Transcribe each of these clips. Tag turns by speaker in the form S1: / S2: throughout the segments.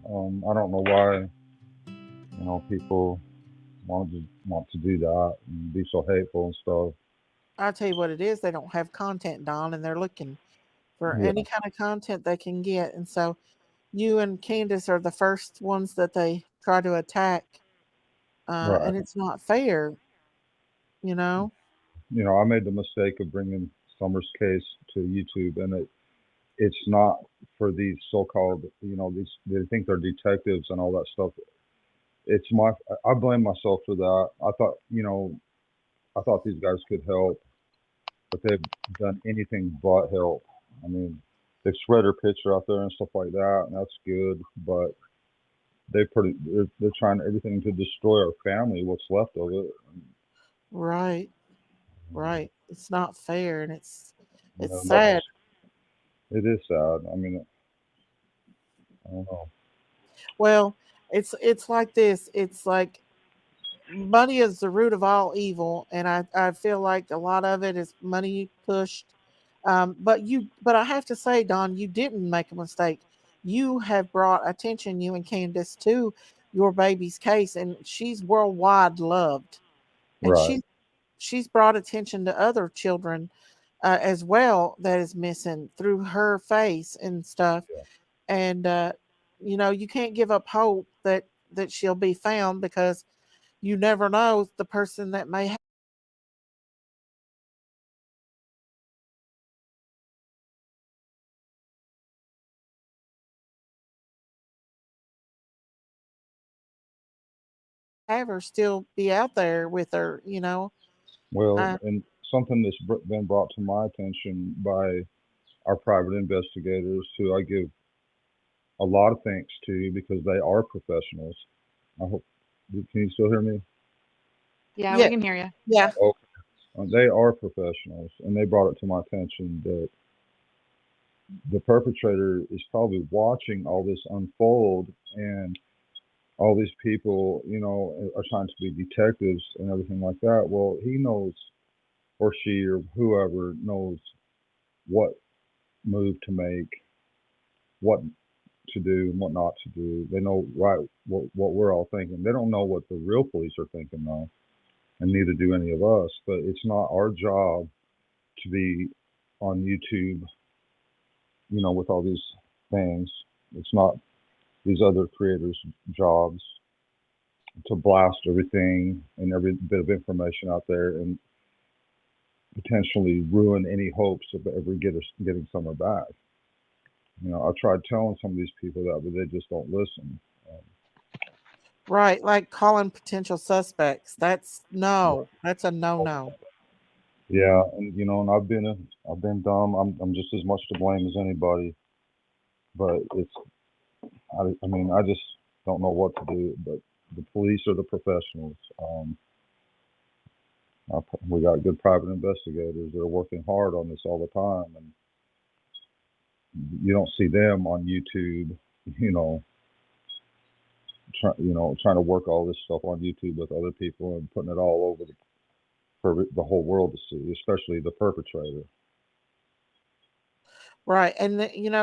S1: I don't know why people want to do that and be so hateful and stuff.
S2: I'll tell you what it is. They don't have content, Don, and they're looking for any
S1: Yeah,
S2: kind of content they can get. And so you and Candace are the first ones that they try to attack.
S1: right.
S2: And it's not fair, you know?
S1: I made the mistake of bringing Summer's case to YouTube, and it's not for these so-called, these they think they're detectives and all that stuff. It's my I blame myself for that. I thought these guys could help, but they've done anything but help. I mean, they've spread her picture out there and stuff like that, and that's good. But they're trying everything to destroy our family, what's left of it.
S2: Right, right. It's not fair, and it's sad.
S1: Nothing's. It is sad. I mean, I don't know.
S2: Well, it's like this. It's like money is the root of all evil, and I feel like a lot of it is money pushed. But I have to say, Don, you didn't make a mistake. You have brought attention, you and Candace, to your baby's case, and she's worldwide loved, and
S1: Right.
S2: she's brought attention to other children as well that is missing through her face and stuff. And you can't give up hope that she'll be found, because you never know the person that may have her still be out there with her.
S1: Well,
S2: Uh,
S1: and something that's been brought to my attention by our private investigators, who I give a lot of thanks to because they are professionals. I hope. Can you still hear me?
S3: Yeah, we
S2: yeah,
S3: can hear you.
S2: yeah.
S1: Oh, they are professionals, and they brought it to my attention that the perpetrator is probably watching all this unfold, and all these people, are trying to be detectives and everything like that. Well, he knows, or she, or whoever knows what move to make, what to do, and what not to do. They know right what we're all thinking. They don't know what the real police are thinking, though, and neither do any of us. But it's not our job to be on YouTube, with all these things. It's not these other creators' jobs to blast everything and every bit of information out there and potentially ruin any hopes of ever getting Summer back. I tried telling some of these people that, but they just don't listen.
S2: Right, like calling potential suspects. That's a no
S1: Right.
S2: no.
S1: Yeah, and I've been dumb. I'm just as much to blame as anybody. But I mean, I just don't know what to do. But the police are the professionals. We got good private investigators that are working hard on this all the time, and you don't see them on YouTube, you know, trying to work all this stuff on YouTube with other people and putting it all over for the whole world to see, especially the perpetrator.
S2: Right, and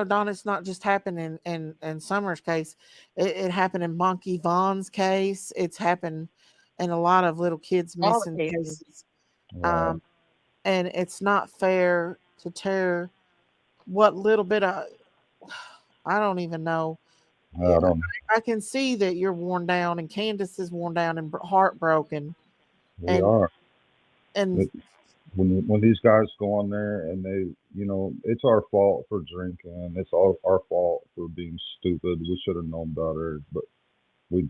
S2: Don, it's not just happened in Summer's case. It happened in Monkey Vaughn's case. It's happened in a lot of little kids
S3: All
S2: missing
S3: the cases.
S2: cases.
S1: Right.
S2: Um, and it's not fair to tear what little bit of, I don't even know.
S1: I
S2: And
S1: don't.
S2: I can see that you're worn down, and Candace is worn down and heartbroken,
S1: We
S2: and
S1: are.
S2: and
S1: But when these guys go on there and it's our fault for drinking. It's all our fault for being stupid. We should have known better. But we,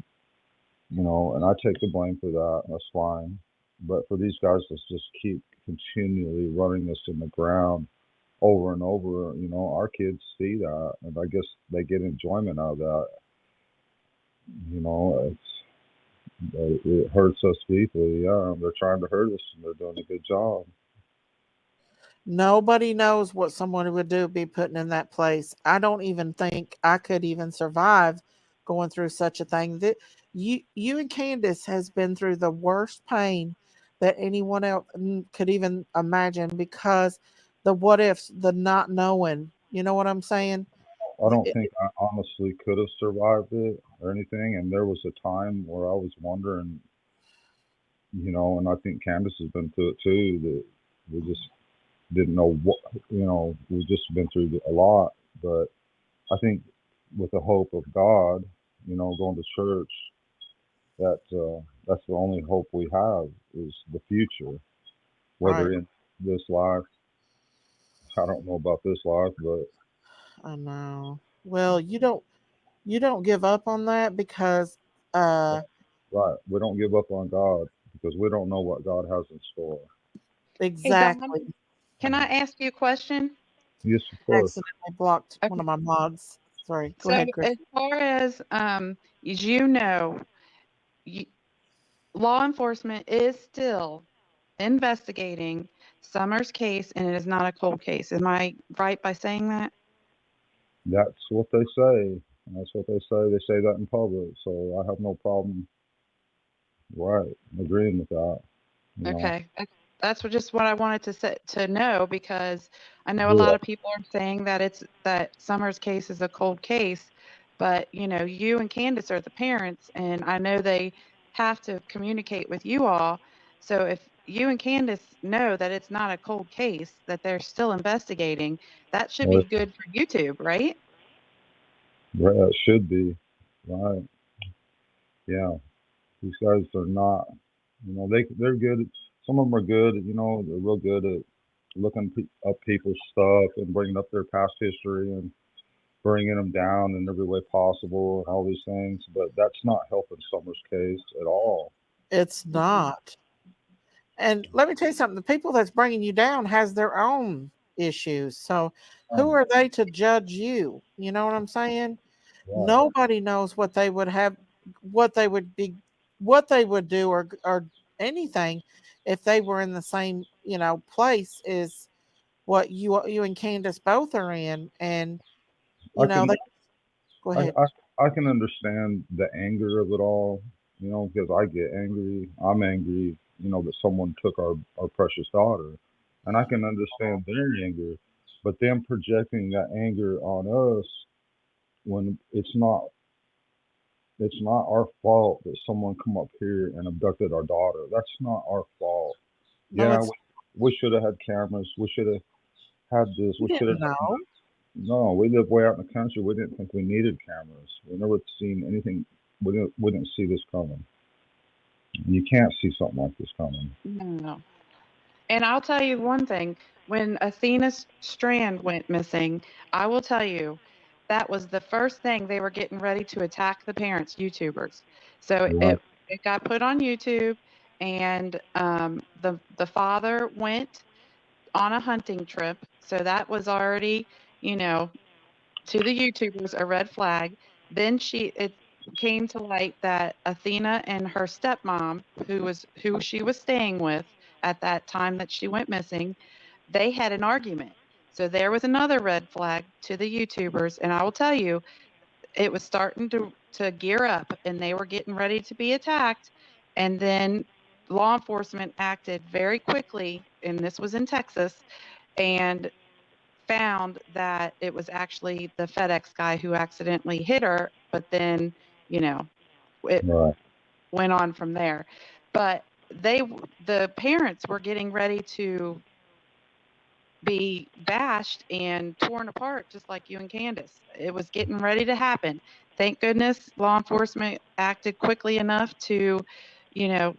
S1: and I take the blame for that. That's fine. But for these guys to just keep continually running us in the ground over and over, our kids see that, and I guess they get enjoyment out of that. It hurts us deeply. Yeah, they're trying to hurt us, and they're doing a good job.
S2: nobody knows what someone would do be putting in that place. I don't even think I could even survive going through such a thing. That you and Candace has been through the worst pain that anyone else could even imagine, because the what ifs, the not knowing. You know what I'm saying?
S1: I don't think I honestly could have survived it or anything. And there was a time where I was wondering, and I think Candace has been through it too, that we just didn't know what, we've just been through a lot. But I think with the hope of God, going to church, that's the only hope we have is the future. Whether
S2: Right.
S1: in this life, I don't know about this life, but
S2: I know. Well, you don't give up on that because uh
S1: right, we don't give up on God because we don't know what God has in store.
S3: Hey, Don,
S2: exactly.
S3: can I ask you a question?
S1: Yes, of course.
S2: Accidentally blocked one
S3: Okay.
S2: of my mods. Sorry. Go
S3: So,
S2: ahead, Chris.
S3: as far as you know, you, law enforcement is still investigating Summer's case, and it is not a cold case. Am I right by saying that?
S1: That's what they say. And that's what they say. They say that in public. So I have no problem, right, agreeing with that. You know,
S3: Okay. That's just what I wanted to know because I know a lot
S1: yeah,
S3: of people are saying that it's that Summer's case is a cold case, but you and Candace are the parents, and I know they have to communicate with you all. So if you and Candace know that it's not a cold case, that they're still investigating, that should
S1: or
S3: be good for YouTube, right?
S1: yeah, it should be, right? Yeah, these guys are not. They're good. Some of them are good. They're real good at looking up people's stuff and bringing up their past history and bringing them down in every way possible and all these things. But that's not helping Summer's case at all.
S2: It's
S3: Mhm.
S2: not. And let me tell you something, the people that's bringing you down has their own issues. So who
S1: Um,
S2: are they to judge you? You know what I'm saying?
S1: right.
S2: Nobody knows what they would have, what they would be, what they would do, or anything if they were in the same, place as what you and Candace both are in. And
S1: I
S2: they
S1: can
S2: go
S1: I,
S2: ahead.
S1: I can understand the anger of it all, because I get angry. I'm angry, that someone took our precious daughter, and I can understand their anger, but them projecting that anger on us when it's not our fault that someone come up here and abducted our daughter. That's not our fault.
S2: No,
S1: Yeah,
S2: it's
S1: we should have had cameras. We should have had this.
S2: you
S1: We should have
S2: didn't
S1: done
S2: know.
S1: that. No, we live way out in the country. We didn't think we needed cameras. We never seen anything. We didn't see this coming. And you can't see something like this coming.
S3: No. And I'll tell you one thing, when Athena's strand went missing, I will tell you that was the first thing they were getting ready to attack the parents, YouTubers. So
S1: Right,
S3: it got put on YouTube, and the father went on a hunting trip. So that was already, you know, to the YouTubers a red flag. Then it came to light that Athena and her stepmom, who she was staying with at that time that she went missing, they had an argument. So there was another red flag to the YouTubers, and I will tell you, it was starting to gear up, and they were getting ready to be attacked. And then law enforcement acted very quickly, and this was in Texas, and found that it was actually the FedEx guy who accidentally hit her, but then, you know, it
S1: right,
S3: went on from there. But the parents were getting ready to be bashed and torn apart, just like you and Candace. It was getting ready to happen. Thank goodness law enforcement acted quickly enough to, you know,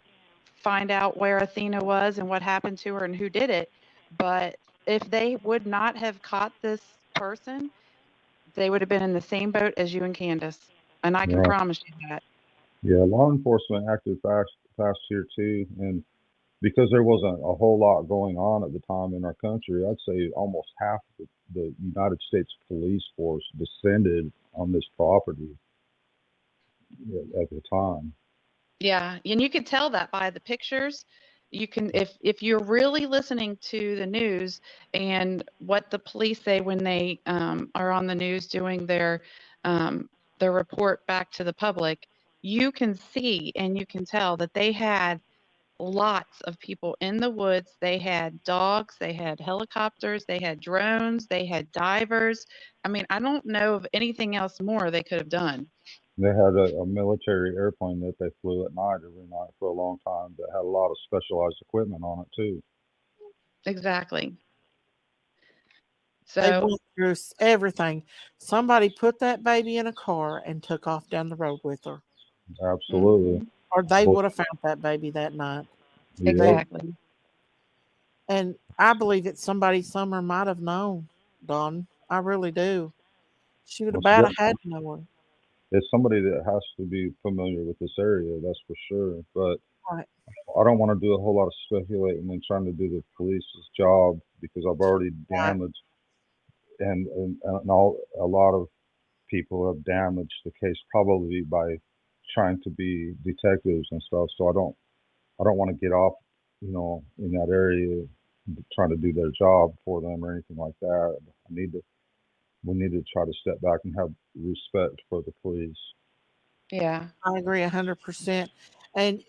S3: find out where Athena was and what happened to her and who did it. But if they would not have caught this person, they would have been in the same boat as you and Candace. And I can
S1: right.
S3: promise you that.
S1: Yeah, law enforcement acted fast here too, and because there wasn't a whole lot going on at the time in our country, I'd say almost half the United States police force descended on this property at the time.
S3: Yeah, and you can tell that by the pictures. You can, if you're really listening to the news and what the police say when they are on the news doing their report back to the public, you can see and you can tell that they had lots of people in the woods. They had dogs, they had helicopters, they had drones, they had divers. I mean, I don't know of anything else more they could have done.
S1: They had a military airplane that they flew at night every night for a long time that had a lot of specialized equipment on it too.
S3: Exactly.
S2: They
S3: So,
S2: went through everything. Somebody put that baby in a car and took off down the road with her,
S1: Absolutely.
S3: mhm,
S2: or they
S1: But
S2: would have found that baby that night.
S1: yep,
S2: They
S3: exactly.
S2: and I believe it's somebody Summer might have known, Don. I really do. She would have
S1: it's
S2: about
S1: de-
S2: have had to know her.
S1: it's somebody that has to be familiar with this area, that's for sure. But
S2: Right,
S1: I don't want to do a whole lot of speculating and trying to do the police's job because I've already
S2: right.
S1: damaged and all a lot of people have damaged the case probably by trying to be detectives and stuff. So I don't want to get off, in that area trying to do their job for them or anything like that. I need to we need to try to step back and have respect for the police.
S3: Yeah.
S2: I agree 100%. And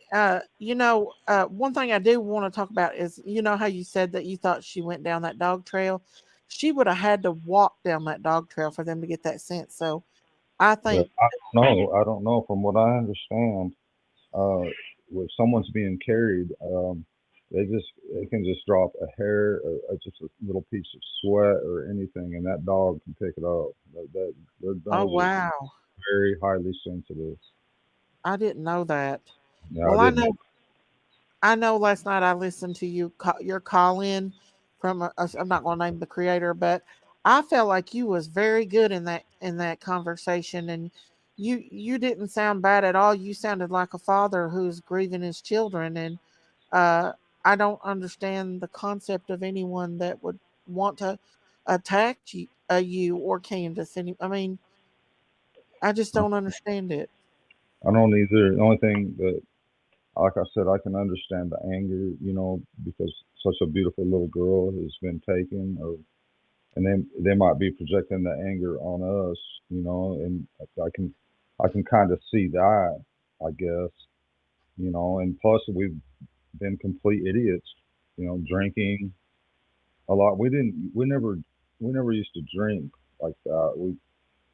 S2: one thing I do want to talk about is how you said that you thought she went down that dog trail. She would have had to walk down that dog trail for them to get that scent. So I
S1: But
S2: think,
S1: I don't know. From what I understand, uh, if someone's being carried, they can just drop a hair or just a little piece of sweat or anything, and that dog can pick it up. Their
S2: oh
S1: nose is
S2: wow,
S1: very highly sensitive.
S2: I didn't know that.
S1: Yeah, I
S2: Well,
S1: didn't.
S2: I know last night I listened to your call in from I'm not going to name the creator, but I felt like you was very good in that conversation, and you didn't sound bad at all. You sounded like a father who's grieving his children, and uh, I don't understand the concept of anyone that would want to attack you or Candace. I mean, I just don't understand it.
S1: I don't either. The only thing that, like I said, I can understand the anger, because such a beautiful little girl has been taken, and they might be projecting the anger on us, and I can kind of see that, I guess, and plus we've been complete idiots, drinking a lot. We never used to drink like that.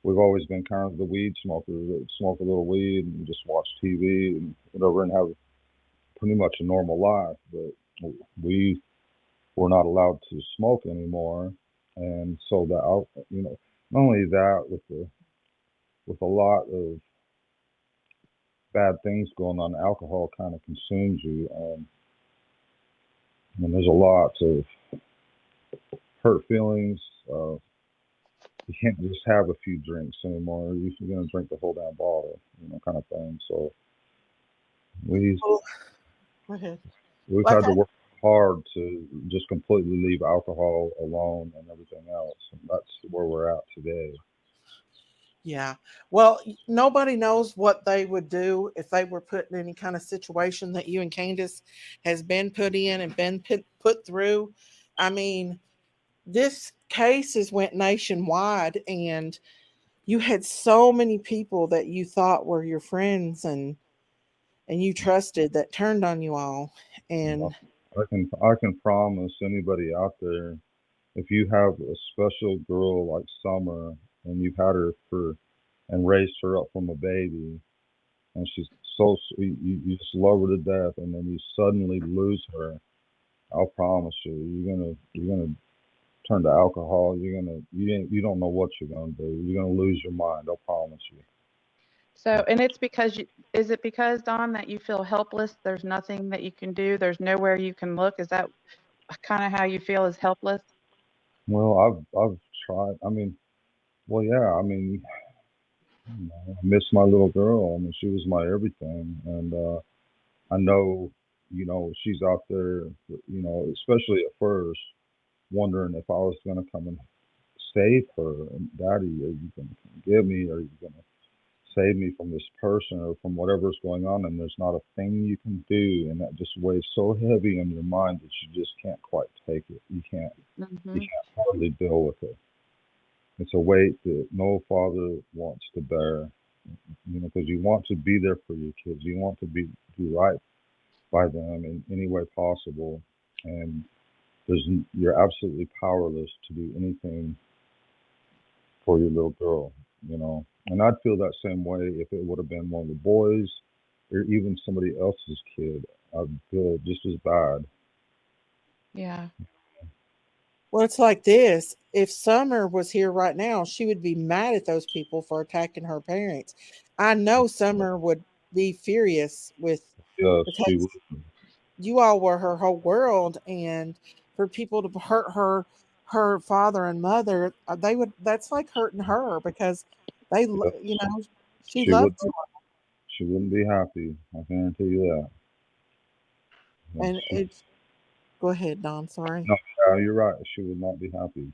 S1: We've always been kind of the weed smokers that smoke a little weed and just watch TV and whatever and have pretty much a normal life. But we were not allowed to smoke anymore, and so not only that, with a lot of bad things going on, alcohol kind of consumes you, and there's a lot of hurt feelings. Uh, you can't just have a few drinks anymore. You're gonna drink the whole damn bottle, kind of thing. So we
S2: Well, go ahead.
S1: we've
S2: Like
S1: had to work hard to just completely leave alcohol alone and everything else, and that's where we're at today.
S2: Yeah. Well, nobody knows what they would do if they were put in any kind of situation that you and Candace has been put in and been put through. I mean, this case has went nationwide, and you had so many people that you thought were your friends and you trusted that turned on you all.
S1: Uh,
S2: And
S1: I can promise anybody out there, if you have a special girl like Summer and you've had her for and raised her up from a baby, and she's so sweet, you just love her to death, and then you suddenly lose her. I'll promise you, you're gonna turn to alcohol. You don't know what you're gonna do. You're gonna lose your mind. I'll promise you.
S3: So, and it's because is it because, Don, that you feel helpless? There's nothing that you can do. There's nowhere you can look. Is that kind of how you feel is helpless?
S1: Well, I've tried. I mean, well, yeah. I mean, I miss my little girl. I mean, she was my everything, and I know, she's out there, especially at first, wondering if I was going to come and save her. And Daddy, are you going to come get me? Are you going to save me from this person or from whatever's going on? And there's not a thing you can do, and that just weighs so heavy on your mind that you just can't quite take it. You
S3: Hmm.
S1: can't hardly deal with it. It's a weight that no father wants to bear, because you want to be there for your kids. You want to do right by them in any way possible, and you're absolutely powerless to do anything for your little girl, you know. And I'd feel that same way if it would have been one of the boys or even somebody else's kid. I'd feel just as bad.
S3: Yeah.
S2: Well, it's like this. If Summer was here right now, she would be mad at those people for attacking her parents. I know Summer would be furious with
S1: Yes, she would.
S2: because you all were her whole world, and for people to hurt her father and mother, they would that's like hurting her because
S1: Yes,
S2: you know, she
S1: she would.
S2: loved you.
S1: She wouldn't be happy. I guarantee you that. Yes,
S2: And
S1: she,
S2: it's go ahead, Don, sorry.
S1: no, yeah, you're right. She would not be happy.